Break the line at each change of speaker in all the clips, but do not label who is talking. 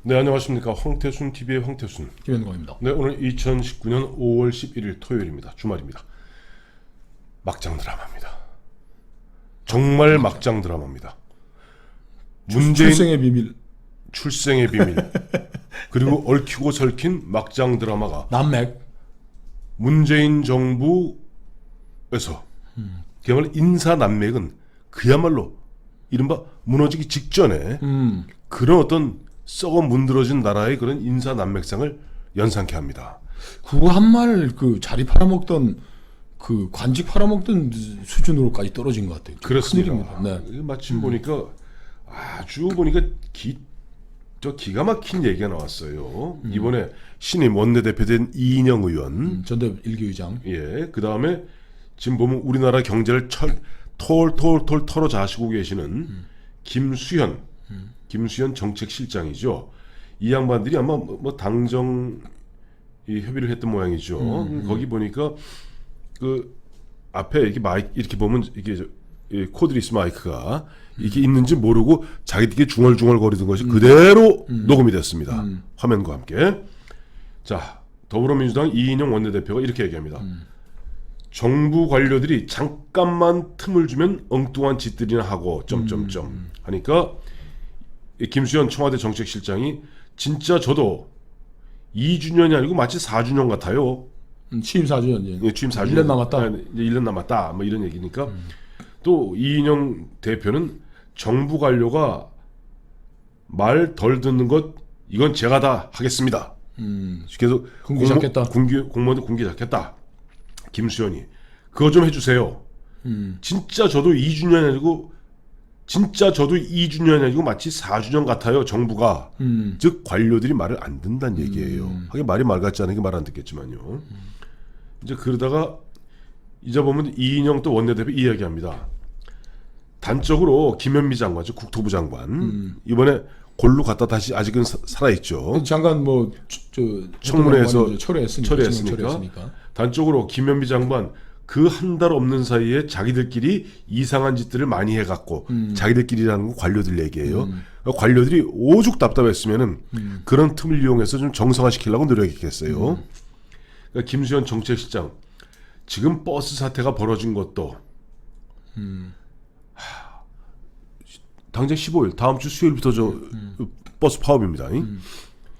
네, 안녕하십니까. 황태순 TV의 황태순.
김현광입니다.
네, 오늘 2019년 5월 11일 토요일입니다. 주말입니다. 막장 드라마입니다. 정말 막장 드라마입니다. 문재인
출생의 비밀.
그리고 얽히고 설킨 막장 드라마가
남맥.
문재인 정부에서 그야말로 인사 난맥은 그야말로 이른바 무너지기 직전에 그런 어떤 썩어 문드러진 나라의 그런 인사 난맥상을 연상케 합니다.
그거 한말 그 자리 팔아먹던 그 관직 팔아먹던 수준으로까지 떨어진 것 같아요.
그렇습니다.
큰일입니다. 네.
마침 보니까 아주 보니까 기가 막힌 얘기가 나왔어요. 이번에 신임 원내대표된 이인영 의원,
전대 일기의장.
예, 그 다음에 지금 보면 우리나라 경제를 톨 털어자시고 계시는 김수현 정책실장이죠. 이 양반들이 아마 뭐 당정 협의를 했던 모양이죠. 거기 보니까 그 앞에 이렇게 마이크 이렇게 보면 이게 코드리스 마이크가 이게 있는지 모르고 자기들끼리 중얼중얼거리던 것이 그대로 녹음이 됐습니다. 화면과 함께. 자, 더불어민주당 이인영 원내대표가 이렇게 얘기합니다. 정부 관료들이 잠깐만 틈을 주면 엉뚱한 짓들이나 하고 하니까 김수현 청와대 정책실장이 진짜 저도 2주년이 아니고 마치 4주년 같아요.
취임 4주년.
예, 취임 4주년.
1년 남았다.
이제 1년 남았다. 뭐 이런 얘기니까. 또 이인영 대표는 정부 관료가 말 덜 듣는 것 이건 제가 다 하겠습니다. 그래서
군기 잡겠다.
공무원들 군기 잡겠다. 김수현이 그거 좀 해주세요. 진짜 저도 2주년이 아니고 마치 4주년 같아요. 정부가 즉 관료들이 말을 안 듣는다는 얘기예요. 하긴 말이 말 같지 않으니까 말 안 듣겠지만요. 이제 그러다가 이제 보면 이인영 또 원내대표 이 이야기합니다. 단적으로 김현미 장관, 즉 국토부 장관 이번에 골로 갔다 다시 아직은 살아있죠.
잠깐 뭐
청문회에서
철회했으니까.
단적으로 김현미 장관 그 한 달 없는 사이에 자기들끼리 이상한 짓들을 많이 해갖고 자기들끼리라는 건 관료들 얘기예요. 관료들이 오죽 답답했으면은 그런 틈을 이용해서 좀 정상화시키려고 노력했겠어요. 그러니까 김수현 정책실장 지금 버스 사태가 벌어진 것도 당장 15일 다음 주 수요일부터 버스 파업입니다.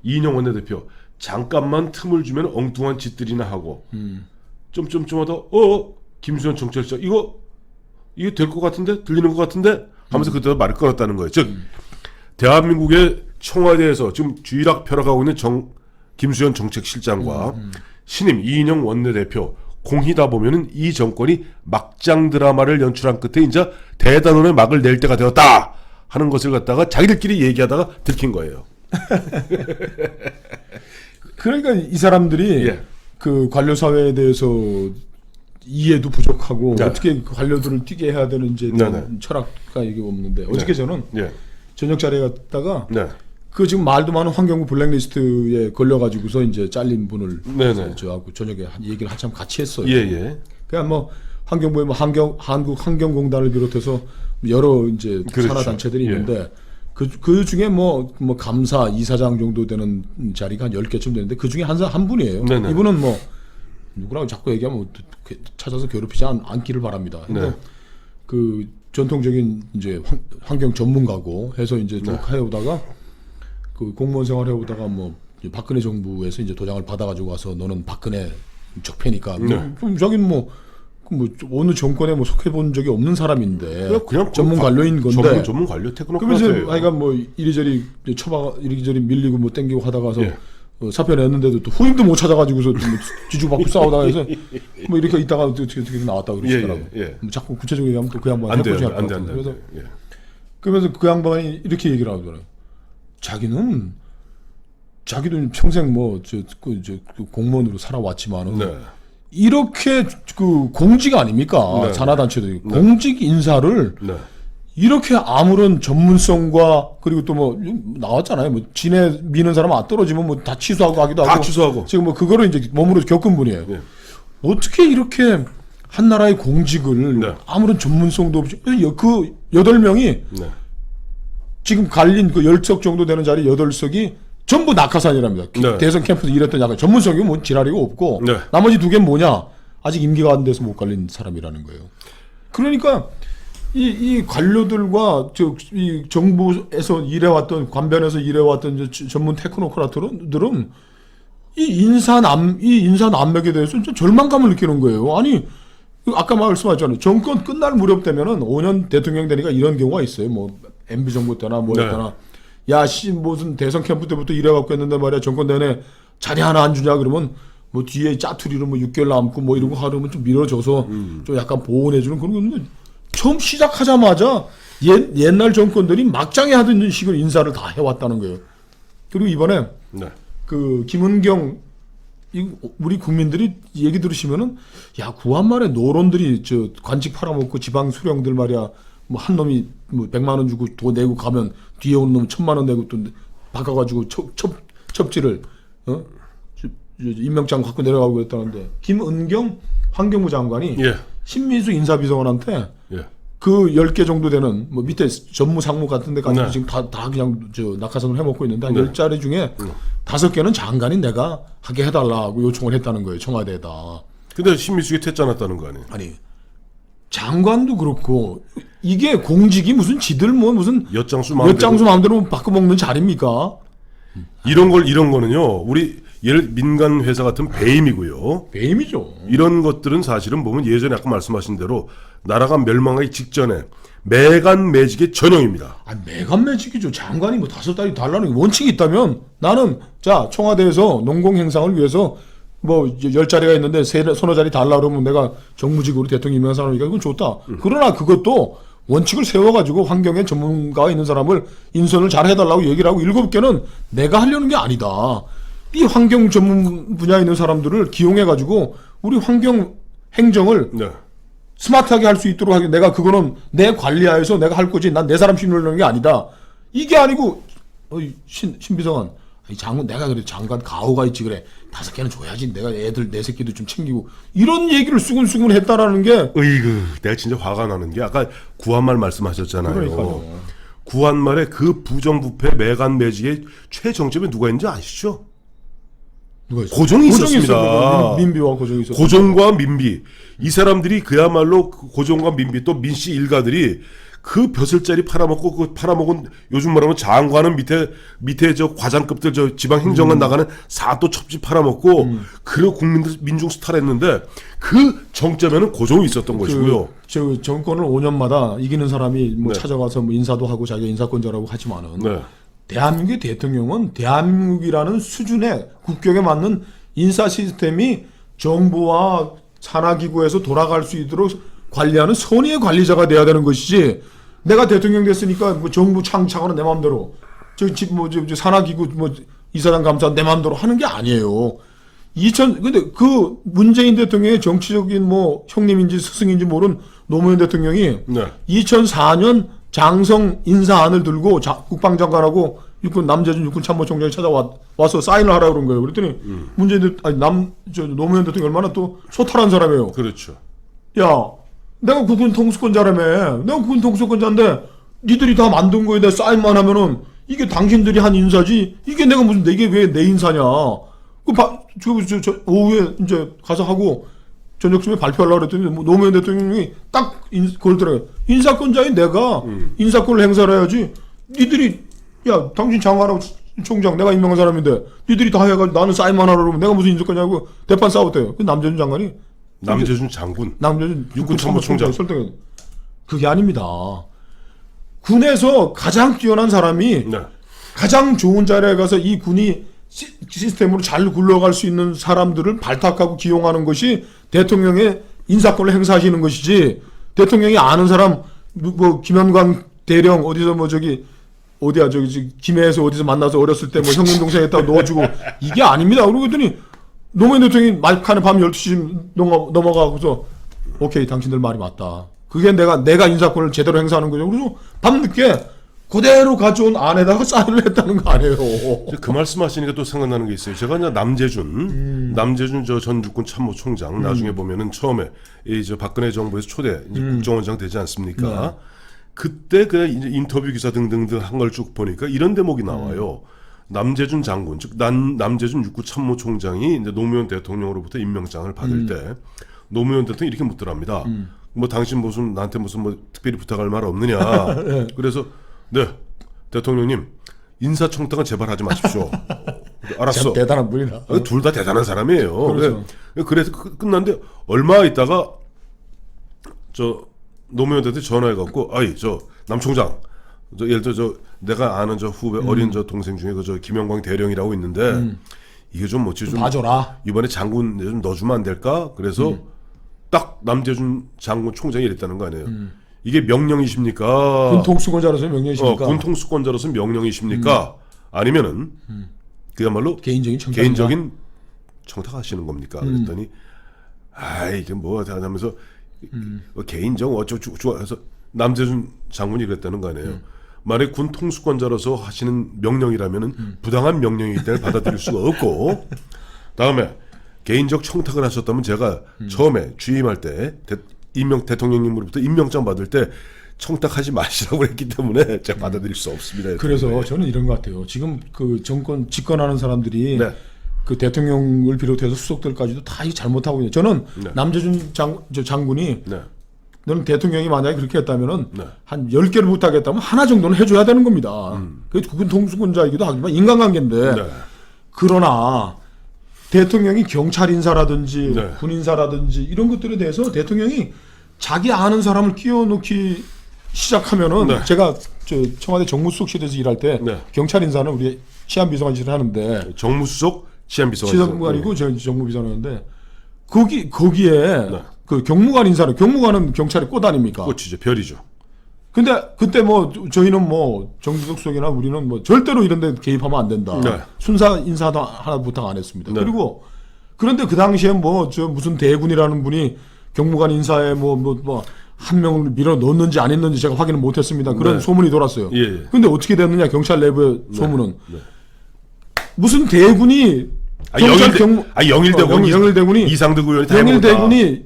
이인영 원내대표 잠깐만 틈을 주면 엉뚱한 짓들이나 하고 하다 김수현 정책실장 이거 될 것 같은데 들리는 것 같은데 하면서 그때 말을 끊었다는 거예요. 즉 대한민국의 청와대에서 지금 쥐락펴락하고 있는 김수현 정책실장과 신임 이인영 원내대표 공히다 보면은 이 정권이 막장 드라마를 연출한 끝에 이제 대단원의 막을 낼 때가 되었다 하는 것을 갖다가 자기들끼리 얘기하다가 들킨 거예요.
그러니까 이 사람들이 그 관료 사회에 대해서 이해도 부족하고 어떻게 그 관료들을 뛰게 해야 되는지 철학가 이게 없는데 어저께 저는 저녁 자리에 갔다가 그 지금 말도 많은 환경부 블랙리스트에 걸려가지고서 이제 잘린 분을 저하고 저녁에 얘기를 한참 같이 했어요. 그냥 뭐 환경부에 뭐 한국 환경공단을 비롯해서 여러 이제 산하 단체들이 있는데 그 중에 뭐 감사 이사장 정도 되는 자리가 한 10개쯤 되는데 그 중에 한 분이에요. 이분은 뭐 누구라고 자꾸 얘기하면 찾아서 괴롭히지 않기를 바랍니다. 근데 그 전통적인 이제 환경 전문가고 해서 이제 쭉 해오다가 그 공무원 생활 해오다가 뭐 박근혜 정부에서 이제 도장을 받아가지고 와서 너는 박근혜 적폐니까 그럼 자기는 뭐 어느 정권에 뭐 속해본 적이 없는 사람인데 그냥 전문 관료인 건데
전문 관료
그러면서 하여간 뭐 이리저리 이리저리 밀리고 뭐 땡기고 하다가서 사표 냈는데도 또 후임도 못 찾아가지고서 뒤죽박죽 싸우다가 해서 뭐 이렇게 있다가 어떻게 나왔다 그러시더라고. 뭐 자꾸 구체적으로 얘기하면 또 그 양반 해보지 않을 것 같아요. 그러면서 그 양반이 이렇게 얘기를 하더라고요. 자기도 평생 그 공무원으로 살아왔지만은 이렇게 그 공직 아닙니까? 산하단체도 공직 인사를 이렇게 아무런 전문성과 그리고 또 뭐 나왔잖아요. 뭐 진에 미는 사람 안 떨어지면 뭐 다 취소하고 하기도 하고.
다 취소하고.
지금 뭐 그거를 이제 몸으로 겪은 분이에요. 어떻게 이렇게 한 나라의 공직을 아무런 전문성도 없이 그 8명이 지금 갈린 그 10석 정도 되는 자리 8석이 전부 낙하산이랍니다.
네.
대선 캠프에서 일했던 약간 전문성이 뭐 지랄이고 없고
네.
나머지 두 개는 뭐냐? 아직 임기가 안 돼서 못 갈린 사람이라는 거예요. 그러니까 이 관료들과 이 정부에서 일해왔던 관변에서 일해왔던 전문 테크노크라트들은 이 인사 난맥에 대해서 진짜 절망감을 느끼는 거예요. 아니 아까 말씀하셨잖아요. 정권 끝날 무렵 되면은 5년 대통령 되니까 이런 경우가 있어요. 뭐 MB 정부 때나 뭐
네.
때나 야씨 무슨 대선 캠프 때부터 일해갖고 했는데 말이야 정권 내내 자리 하나 안 주냐 그러면 뭐 뒤에 짜투리로 뭐 6개월 남고 뭐 이러고 하려면 좀 밀어줘서 좀 약간 보온해주는 그런 건데 처음 시작하자마자 옛날 정권들이 막장에 하던 식으로 인사를 다 해왔다는 거예요. 그리고 이번에
네.
그 김은경 우리 국민들이 얘기 들으시면은 야 구한말에 노론들이 저 관직 팔아먹고 지방 수령들 말이야 뭐 한 놈이 뭐 100만 원 주고 돈 내고 가면 뒤에 오는 놈 1000만 원 내고 또 바꿔가지고 첩지를 임명장 갖고 내려가고 했다는데 김은경 환경부 장관이
예.
신민수 인사비서관한테
예.
그 10개 정도 되는 뭐 밑에 전무 상무 같은 데까지
네.
지금 다 그냥 저 낙하산을 해먹고 있는데 한
네.
10자리 중에 5개는 장관이 내가 하게 해달라고 요청을 했다는 거예요. 청와대에다.
근데 신미숙이 퇴짜났다는 거 아니에요?
아니 장관도 그렇고 이게 공직이 무슨 지들 뭐 무슨
엿장수
마음대로 바꿔먹는 자리입니까?
이런 거는요. 우리 예를 민간 회사 같은 배임이고요.
배임이죠.
이런 것들은 사실은 보면 예전에 아까 말씀하신 대로 나라가 멸망하기 직전에 매간 매직의 전형입니다.
아, 매간매직이죠. 장관이 뭐 5달이 달라는 원칙이 있다면 나는 자 청와대에서 농공 행상을 위해서 뭐 10자리가 있는데 서너 자리 달라 그러면 내가 정무직으로 대통령 임명한 사람이니까 이건 좋다. 그러나 그것도 원칙을 세워가지고 환경에 전문가가 있는 사람을 인선을 잘 해달라고 얘기를 하고 7개는 내가 하려는 게 아니다. 이 환경 전문 분야에 있는 사람들을 기용해가지고 우리 환경 행정을
네.
스마트하게 할 수 있도록 하기 내가 그거는 내 관리하에서 내가 할 거지 난 내 사람 심으려는 게 아니다. 이게 아니고 신비서관 장관 내가 그래 장관 가오가 있지 그래 5개는 줘야지 내가 애들 내 새끼도 좀 챙기고 이런 얘기를 수근수근 했다라는 게
으이그 내가 진짜 화가 나는 게 아까 구한말 말씀하셨잖아요.
그러니까요.
구한말에 그 부정부패 매간 매직의 최정점에 누가 있는지 아시죠?
누가 있어?
고종이 있었습니다.
민비와 고종이 있었어.
고종과 민비 이 사람들이 그야말로 고종과 민비 또 민씨 일가들이 그 벼슬자리 팔아먹고 그 팔아먹은 요즘 말하면 장관은 밑에 저 과장급들 저 지방 행정관 나가는 사또 첩지 팔아먹고 그리고 국민들 민중 스타를 했는데 그 정점에는 고종이 있었던 것이고요.
저 정권을 5년마다 이기는 사람이 뭐
네.
찾아가서 뭐 인사도 하고 자기가 인사권자라고 하지만은
네.
대한민국의 대통령은 대한민국이라는 수준의 국격에 맞는 인사 시스템이 정부와 산하기구에서 돌아갈 수 있도록 관리하는 선의의 관리자가 돼야 되는 것이지 내가 대통령 됐으니까 뭐 정부 창창하는 내 마음대로 저 산하기구 뭐 이사장 감사 내 마음대로 하는 게 아니에요. 근데 그 문재인 대통령의 정치적인 뭐 형님인지 스승인지 모르는 노무현 대통령이
네.
2004년 장성 인사안을 들고 국방장관하고 남재준 육군참모총장이 찾아와서 사인을 하라고 그런 거예요. 그랬더니 노무현 대통령이 얼마나 또 소탈한 사람이에요.
그렇죠.
야, 내가 국군 통수권자라며. 내가 국군 통수권자인데 니들이 다 만든 거에 대해 사인만 하면은 이게 당신들이 한 인사지. 이게 내가 무슨 이게 왜 내 인사냐. 오후에 이제 가서 하고 저녁쯤에 발표하려고 그랬더니 노무현 대통령이 딱 그러더라고요. 인사권자인 내가 인사권을 행사를 해야지. 니들이 야 당신 장관하고 총장 내가 임명한 사람인데 니들이 다 해가지고 나는 사인만 하라고 그러면 내가 무슨 인사권자고 대판 싸웠대요. 그 남재준 장관이
남재준 장군.
남재준
육군참모총장
설득. 그게 아닙니다. 군에서 가장 뛰어난 사람이
네.
가장 좋은 자리에 가서 이 군이 시스템으로 잘 굴러갈 수 있는 사람들을 발탁하고 기용하는 것이 대통령의 인사권을 행사하시는 것이지 대통령이 아는 사람 뭐 김현광 대령 어디서 뭐 어디야 김해에서 어디서 만나서 어렸을 때 뭐 형님 동생 했다고 넣어주고 이게 아닙니다. 그러고 했더니 노무현 대통령이 막판에 밤 12시 넘어가고서 오케이 당신들 말이 맞다. 그게 내가 인사권을 제대로 행사하는 거죠. 그래서 밤늦게 그대로 가져온 안에다가 사인을 했다는 거 아니에요.
그 말씀하시니까 또 생각나는 게 있어요. 제가 이제 남재준 전 육군 참모총장 나중에 보면은 처음에 저 박근혜 정부에서 초대 이제 국정원장 되지 않습니까? 그때 그 이제 인터뷰 기사 등등등 한 걸 쭉 보니까 이런 대목이 나와요. 남재준 장군, 즉 남재준 육구참모총장이 이제 노무현 대통령으로부터 임명장을 받을 때 노무현 대통령이 이렇게 묻더랍니다. 뭐 당신 무슨 나한테 무슨 뭐 특별히 부탁할 말 없느냐.
네.
그래서 네 대통령님 인사청탁은 제발 하지 마십시오. 알았어.
참 대단한 분이다.
둘 다 대단한 사람이에요.
그렇죠.
그래서 끝났는데 얼마 있다가 저 노무현 대통령이 전화해갖고 아이 저 남 총장 예를 들어 저 내가 아는 저 후배 어린 저 동생 중에 그 저 김영광 대령이라고 있는데 이게 좀 뭐지 좀
봐줘라.
이번에 장군 좀 넣어주면 안 될까? 그래서 딱 남재준 장군 총장이 이랬다는 거 아니에요. 이게 명령이십니까?
군 통수권자로서 명령이십니까?
군 통수권자로서 명령이십니까? 아니면은 그야말로
개인적인 청탁.
개인적인 청탁하시는 겁니까? 그랬더니 아 이게 뭐 하면서 개인적 어쩌고 해서 남재준 장군이 그랬다는 거 아니에요. 만약 군 통수권자로서 하시는 명령이라면은 부당한 명령이기 때문에 받아들일 수가 없고 다음에 개인적 청탁을 하셨다면 제가 처음에 취임할 때 대통령님으로부터 임명장 받을 때 청탁하지 마시라고 했기 때문에 제가 받아들일 수 없습니다.
그래서 저는 이런 것 같아요. 지금 그 정권 집권하는 사람들이
네.
그 대통령을 비롯해서 수석들까지도 다 잘못하고 있는. 저는
네.
남재준 장군이
네.
너는 대통령이 만약에 그렇게 했다면은
네.
한 10개를 부탁했다면 하나 정도는 해줘야 되는 겁니다. 그게 군 통수권자이기도 하지만 인간관계인데
네.
그러나 대통령이 경찰 인사라든지
네.
군 인사라든지 이런 것들에 대해서 대통령이 자기 아는 사람을 끼워넣기 시작하면은
네.
제가 저 청와대 정무수석실에서 일할 때
네.
경찰 인사는 우리 치안비서관실을 하는데
정무수석 치안비서관
시정관이고 저 정무비서관인데 거기에
네.
그 경무관은 경찰의 꽃 아닙니까?
꽃이죠, 별이죠.
근데 그때 뭐 저희는 뭐 정주석 수석이나 우리는 뭐 절대로 이런 데 개입하면 안 된다.
네.
순사 인사도 하나 부탁 안 했습니다.
네.
그리고 그런데 그 당시에 뭐 저 무슨 대군이라는 분이 경무관 인사에 뭐 한 명을 밀어 넣었는지 안 했는지 제가 확인을 못 했습니다. 그런
네.
소문이 돌았어요.
예, 예.
근데 어떻게 됐느냐 경찰 내부의
네.
소문은
네.
무슨 대군이 영일대군이
이상득 의원이 다
영일대군이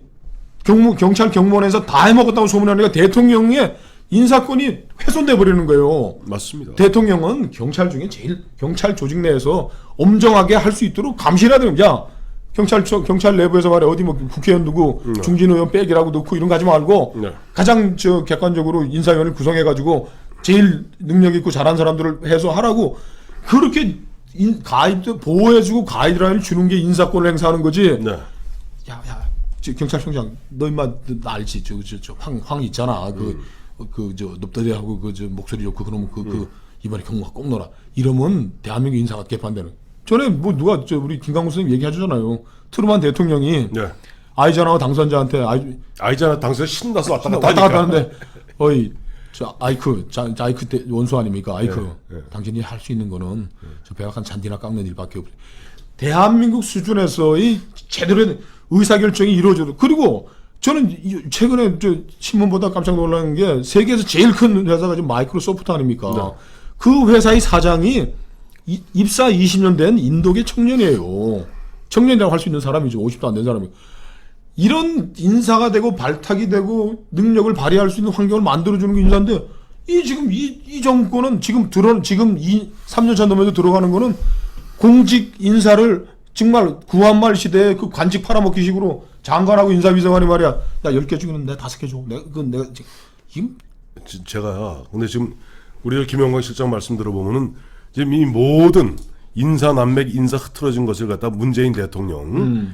경찰 경무원에서 다 해먹었다고 소문하니까 대통령의 인사권이 훼손돼 버리는 거예요.
맞습니다.
대통령은 경찰 중에 제일 경찰 조직 내에서 엄정하게 할 수 있도록 감시해야 되는 거야. 경찰 내부에서 말해 어디 뭐 국회의원 누구 중진 의원 빼기라고 넣고 이런 거 하지 말고
네.
가장 객관적으로 인사위원을 구성해 가지고 제일 능력 있고 잘한 사람들을 해서 하라고 그렇게 가이드 보호해주고 가이드라인을 주는 게 인사권을 행사하는 거지.
네.
야, 경찰청장, 너 임마 나 알지? 황 있잖아. 저 넙다리하고 목소리 좋고 그러면 이번에 경무가 꼭 넣어라. 이러면 대한민국 인사가 개판되는. 전에 뭐 누가 우리 김강우 선생님 얘기하잖아요. 트루만 대통령이
네.
아이자나와 당선자한테
아이자나 당선자 신나서 왔다 갔다
왔다 갔다
하니까.
하는데 어이 저 아이크 때 원수 아닙니까? 아이크
네.
당신이 할 수 있는 거는 저 백악관 잔디나 깎는 일밖에 없어요. 대한민국 수준에서의 제대로 된 의사결정이 이루어져도 그리고 저는 최근에 저 신문 보다 깜짝 놀란 게 세계에서 제일 큰 회사가 지금 마이크로소프트 아닙니까?
네.
그 회사의 사장이 입사 20년 된 인도계 청년이에요. 청년이라고 할 수 있는 사람이죠. 50도 안 된 사람이. 이런 인사가 되고 발탁이 되고 능력을 발휘할 수 있는 환경을 만들어주는 게 인사인데 이 정권은 지금 3년 차 넘어서 들어가는 거는 공직 인사를 정말 구한말 시대에 그 관직 팔아먹기 식으로 장관하고 인사비서관이 말이야. 야 10개 중에는 내가 5개 줘. 내가 지금
제가 근데 지금 우리 김영광 실장 말씀 들어보면은 지금 이 모든 인사 난맥 인사 흐트러진 것을 갖다 문재인 대통령이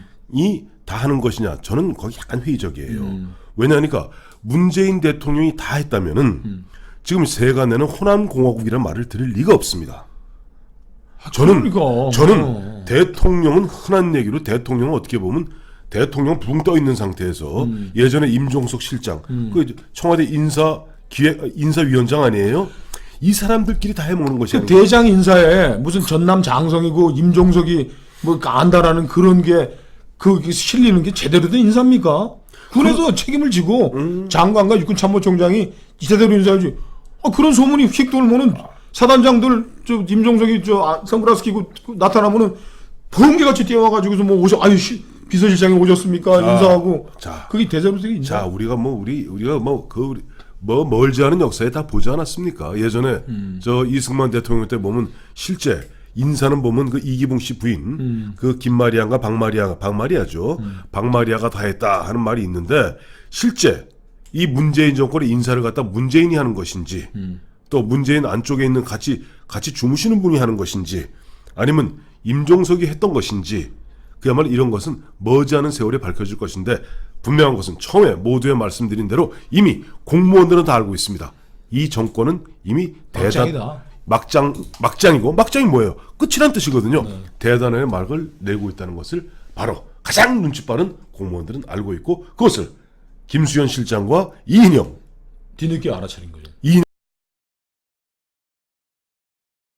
다 하는 것이냐? 저는 거기 약간 회의적이에요. 왜냐하니까 문재인 대통령이 다 했다면은 지금 새가 내는 호남 공화국이라는 말을 들을 리가 없습니다. 저는 대통령은 흔한 얘기로 대통령은 어떻게 보면 대통령 붕 떠 있는 상태에서 예전에 임종석 실장 그 청와대 인사위원장 아니에요? 이 사람들끼리 다 해먹는 것이 아니고
대장 인사에 무슨 전남 장성이고 임종석이 뭐 안다라는 그런 게 실리는 게 제대로 된 인사입니까? 군에서 책임을 지고 장관과 육군참모총장이 제대로 인사하지. 그런 소문이 휙 돌면은 사단장들 임종석이 선글라스 끼고 나타나면은 번개같이 뛰어와가지고서 뭐 비서실장이 오셨습니까? 인사하고. 그게 대대로 된 인사.
자, 우리가 멀지 않은 역사에 다 보지 않았습니까? 예전에 저 이승만 대통령 때 보면 실제 인사는 보면 그 이기붕 씨 부인 그 김마리아인가 박마리아죠. 박마리아가 다 했다 하는 말이 있는데 실제 이 문재인 정권의 인사를 갖다 문재인이 하는 것인지 또 문재인 안쪽에 있는 같이 주무시는 분이 하는 것인지 아니면 임종석이 했던 것인지 그야말로 이런 것은 머지않은 세월에 밝혀질 것인데 분명한 것은 처음에 모두에 말씀드린 대로 이미 공무원들은 다 알고 있습니다. 이 정권은 이미
막장이다.
막장이고 막장이 뭐예요? 끝이란 뜻이거든요. 대단한 말을 내고 있다는 것을 바로 가장 눈치 빠른 공무원들은 알고 있고 그것을 김수현 실장과 이인영
뒤늦게 알아차린 거죠.